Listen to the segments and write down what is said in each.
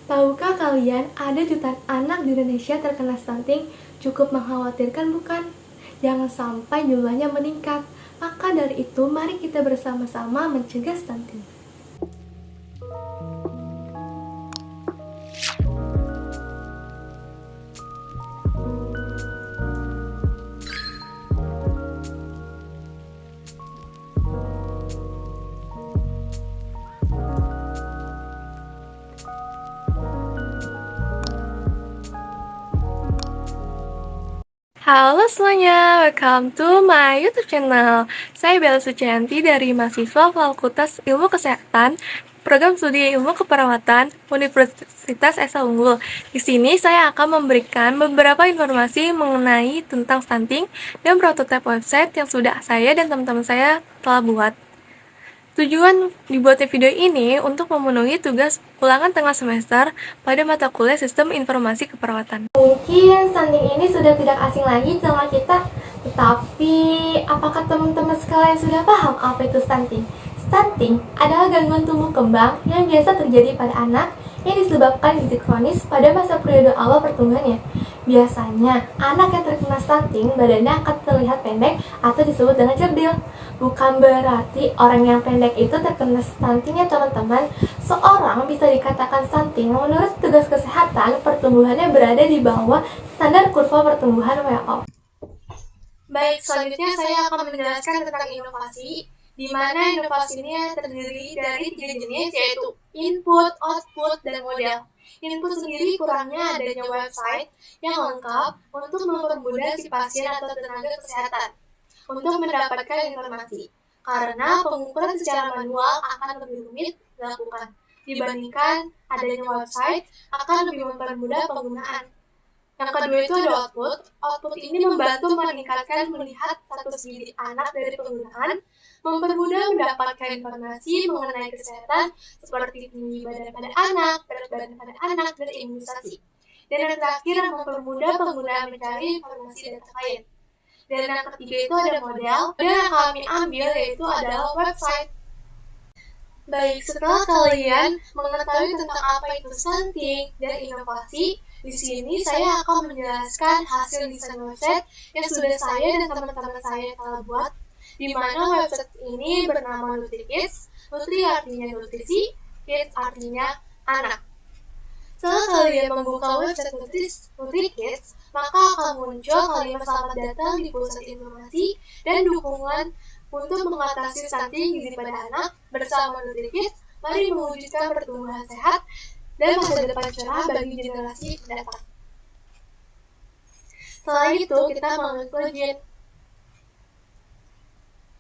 Tahukah kalian ada jutaan anak di Indonesia terkena stunting? Cukup mengkhawatirkan bukan? Jangan sampai jumlahnya meningkat. Maka dari itu, mari kita bersama-sama mencegah stunting. Halo semuanya, welcome to my YouTube channel. Saya Bella Sucianti dari mahasiswa Fakultas Ilmu Kesehatan, Program Studi Ilmu Keperawatan, Universitas Esa Unggul. Di sini saya akan memberikan beberapa informasi mengenai tentang stunting dan prototipe website yang sudah saya dan teman-teman saya telah buat. Tujuan dibuatnya video ini untuk memenuhi tugas ulangan tengah semester pada mata kuliah Sistem Informasi Keperawatan. Mungkin stunting ini sudah tidak asing lagi telah kita, tetapi apakah teman-teman sekalian sudah paham apa itu stunting? Stunting adalah gangguan tumbuh kembang yang biasa terjadi pada anak yang disebabkan gizi kronis pada masa periode awal pertumbuhannya. Biasanya, anak yang terkena stunting badannya akan terlihat pendek atau disebut dengan cerdil. Bukan berarti orang yang pendek itu terkena stunting ya teman-teman. Seorang bisa dikatakan stunting menurut tugas kesehatan pertumbuhannya berada di bawah standar kurva pertumbuhan WHO. Baik, selanjutnya saya akan menjelaskan tentang inovasi, di mana inovasi ini terdiri dari 3 jenis, yaitu input, output, dan model. Input sendiri kurangnya adanya website yang lengkap untuk mempermudah si pasien atau tenaga kesehatan untuk mendapatkan informasi, karena pengukuran secara manual akan lebih rumit dilakukan dibandingkan adanya website akan lebih mempermudah penggunaan. Yang kedua itu ada output. Output ini membantu meningkatkan melihat status gizi anak dari penggunaan, mempermudah mendapatkan informasi mengenai kesehatan seperti tinggi badan pada anak, berat badan pada anak, dan imunisasi. Dan yang terakhir, mempermudah pengguna mencari informasi data lain. Dan yang ketiga itu ada model. Dan yang kami ambil yaitu adalah website. Baik, setelah kalian mengetahui tentang apa itu stunting dan inovasi, di sini saya akan menjelaskan hasil desain website yang sudah saya dan teman-teman saya telah buat, di mana website ini bernama NutriKids. Nutri artinya nutrisi, Kids artinya anak. Setelah kalian membuka website NutriKids, maka akan muncul kalimat selamat datang di pusat informasi dan dukungan untuk mengatasi stunting gizi pada anak. Bersama NutriKids, mari mewujudkan pertumbuhan sehat dan masa depan cerah bagi generasi mendatang. Setelah itu, kita mengklik login.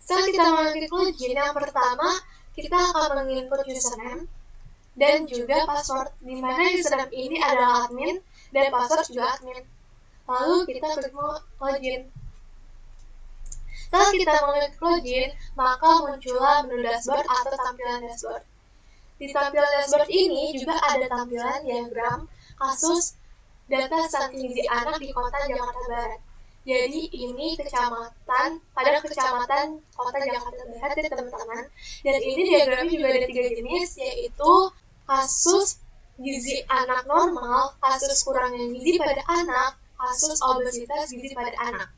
Setelah kita mengklik login, yang pertama, kita akan menginput username dan juga password, di mana username ini adalah admin dan password juga admin. Lalu kita klik login. Setelah kita mengklik login, maka muncullah menu dashboard atau tampilan dashboard. Di tampilan dashboard ini juga ada tampilan diagram kasus data stunting gizi anak di kota Jakarta Barat. Jadi ini kecamatan kota Jakarta Barat ya teman-teman. Dan ini diagramnya juga ada 3 jenis, yaitu kasus gizi anak normal, kasus kurangnya gizi pada anak, kasus obesitas gizi pada anak.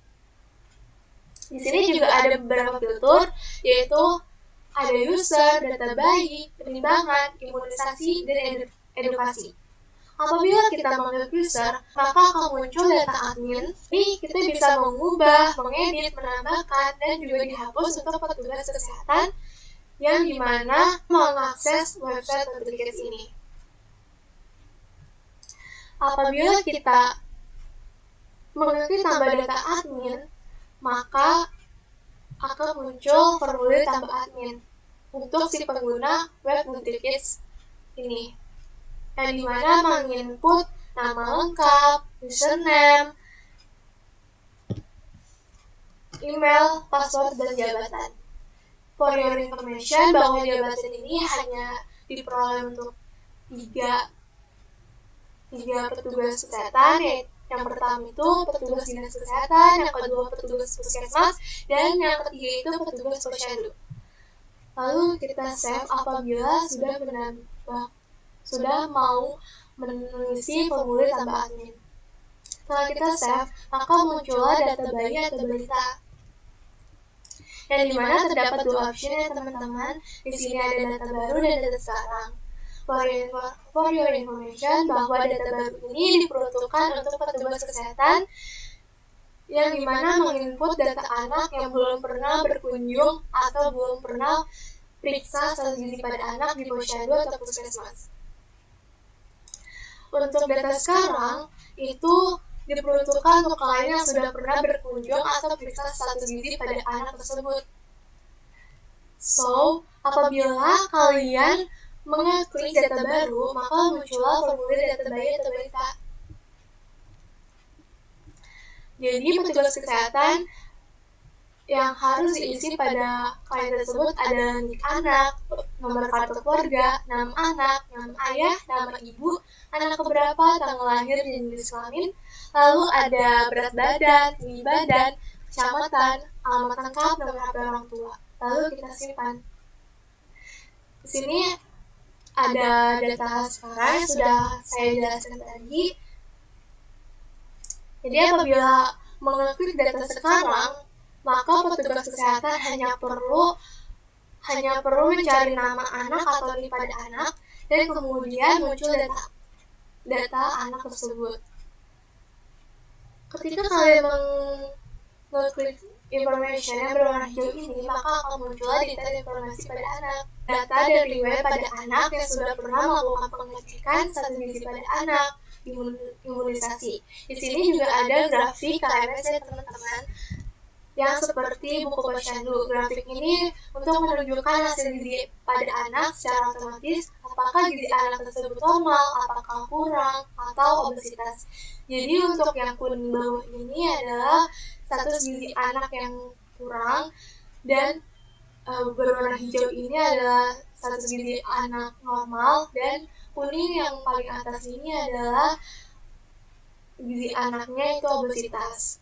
Di sini juga ada beberapa filter, yaitu ada user, data bayi, penimbangan, imunisasi, dan edukasi. Apabila kita mengklik user, maka akan muncul data admin. Ini kita bisa mengubah, mengedit, menambahkan, dan juga dihapus untuk petugas kesehatan yang dimana mengakses website NutriKids ini. Apabila kita mengklik tambah data admin, maka akan muncul formulir tambah admin untuk si pengguna web NutriKids ini, yang dimana menginput nama lengkap, username, email, password, dan jabatan. For your information, bahwa jabatan ini hanya diperoleh untuk tiga petugas kesehatan, yaitu yang pertama itu petugas dinas kesehatan, yang kedua petugas puskesmas, dan yang ketiga itu petugas posyandu. Lalu kita save apabila sudah mau mengisi formulir tanpa admin. Setelah kita save, maka muncullah data bayi atau balita. Yang dimana terdapat dua option ya teman-teman. Di sini ada data baru dan data sekarang. For your information, bahwa data baru ini diperuntukkan untuk petugas kesehatan yang dimana menginput data anak yang belum pernah berkunjung atau belum pernah periksa status gizi pada anak di posyandu atau puskesmas. Untuk data sekarang, itu diperuntukkan untuk klien yang sudah pernah berkunjung atau periksa status gizi pada anak tersebut. So, apabila kalian mengeklik data baru, maka muncullah formulir data bayi atau balita. Jadi, petugas kesehatan yang harus diisi pada klien tersebut ada nik anak, nomor kartu keluarga, nama anak, nama ayah, nama ibu, anak keberapa, tanggal lahir, dan jenis kelamin, lalu ada berat badan, tinggi badan, kecamatan, alamat lengkap, nomor HP orang tua. Lalu kita simpan. Di sini ada data sekarang yang sudah saya jelaskan tadi. Jadi apabila mengeklik data sekarang, maka petugas kesehatan hanya perlu mencari nama anak atau nik pada anak, dan kemudian muncul data anak tersebut. Ketika kalian mengeklik information yang berwarna hijau ini, maka akan muncul detail informasi pada anak. Data dan riwayat pada anak yang sudah pernah melakukan pengecekan status gizi pada anak, imunisasi. Di sini juga ada grafik KMS ya teman-teman, yang seperti buku posyandu. Grafik ini untuk menunjukkan hasil gizi pada anak secara otomatis, apakah gizi anak tersebut normal, apakah kurang, atau obesitas. Jadi untuk yang kuning bawah ini adalah status gizi anak yang kurang, dan berwarna hijau ini adalah status gizi anak normal, dan kuning yang paling atas ini adalah gizi anaknya itu obesitas.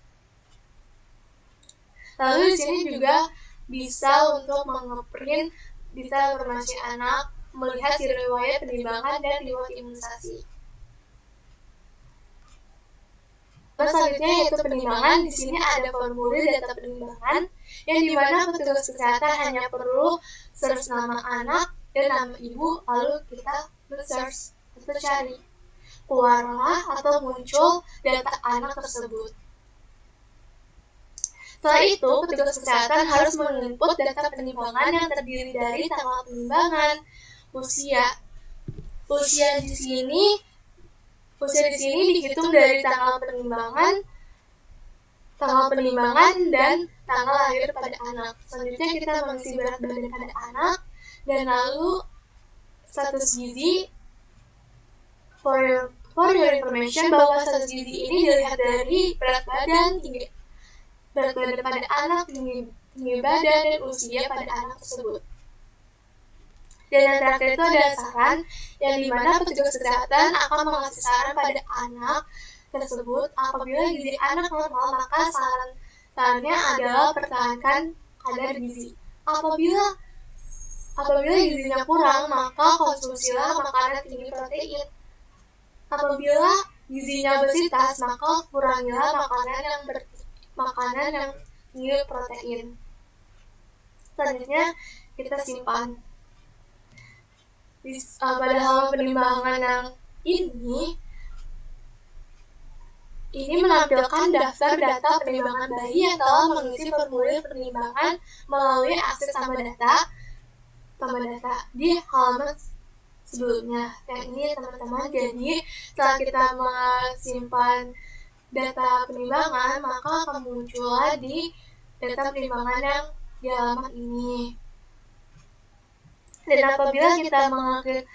Lalu di sini juga bisa untuk mengeprint detail informasi anak, melihat riwayat penimbangan dan riwayat imunisasi. Selanjutnya yaitu penimbangan. Di sini ada formulir data penimbangan yang dimana petugas kesehatan hanya perlu search nama anak dan nama ibu, lalu kita search atau cari, keluarlah atau muncul data anak tersebut. Setelah itu, petugas kesehatan harus menginput data penimbangan yang terdiri dari tanggal penimbangan, usia di sini dihitung dari tanggal penimbangan dan tanggal lahir pada anak. Selanjutnya kita mengisi berat badan pada anak, dan lalu status gizi. For your information, bahwa status gizi ini dilihat dari berat badan pada anak, tinggi badan, dan usia pada anak tersebut. Dan yang terakhir itu ada saran, yang dimana petugas kesehatan akan mengasih saran pada anak tersebut. Apabila gizi anak normal, maka sarannya adalah pertahankan kadar gizi. Apabila gizinya kurang, maka konsumsilah makanan tinggi protein. Apabila gizinya obesitas, maka kurangilah makanan yang tinggi protein. Selanjutnya kita simpan. Pada halaman penimbangan yang ini menampilkan daftar data penimbangan bayi yang telah mengisi formulir penimbangan melalui akses tambah data di halaman sebelumnya. Yang ini teman-teman, jadi setelah kita menyimpan data penimbangan, maka akan muncul di data penimbangan yang di halaman ini. Dan apabila kita mengeklik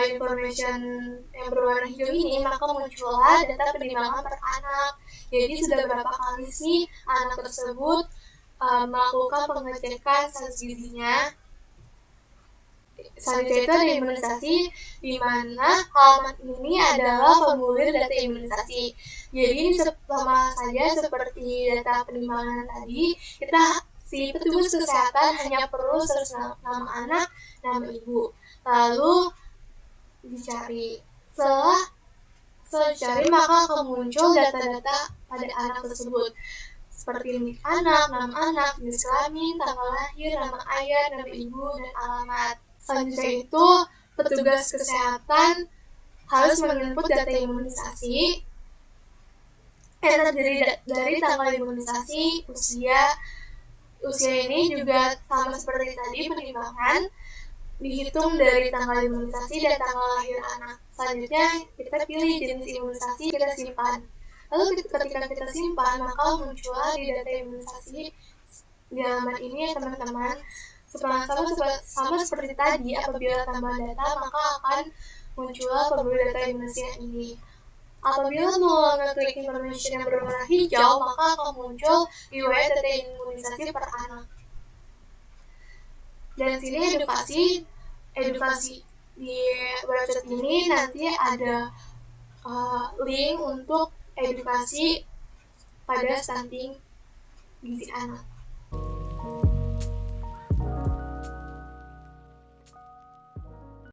information yang berwarna hijau ini, maka muncullah data penimbangan per anak. Jadi sudah berapa kali sih anak tersebut melakukan pengecekan status gizinya. Selanjutnya itu ada imunisasi, di mana halaman ini adalah formulir data imunisasi. Jadi sama saja seperti data penimbangan tadi, si petugas kesehatan hanya perlu search nama anak, nama ibu. Lalu dicari. Setelah dicari, maka akan muncul data-data pada anak tersebut, seperti nik anak, nama anak, jenis kelamin, tanggal lahir, nama ayah, nama ibu, dan alamat. Selanjutnya itu, petugas kesehatan harus menginput data imunisasi yang terdiri dari tanggal imunisasi, usia ini juga sama seperti tadi penimbangan, dihitung dari tanggal imunisasi dan tanggal lahir anak. Selanjutnya kita pilih jenis imunisasi, kita simpan. Lalu ketika kita simpan, maka muncullah di data imunisasi di halaman ini ya teman-teman. Sama seperti tadi, apabila tambahan data, maka akan muncullah pemberi data imunisasi ini. Apabila mau ngeklik information yang berwarna hijau, maka akan muncul riwayat data imunisasi per anak. Dan sini edukasi di website ini nanti ada link untuk edukasi pada stunting gizi anak.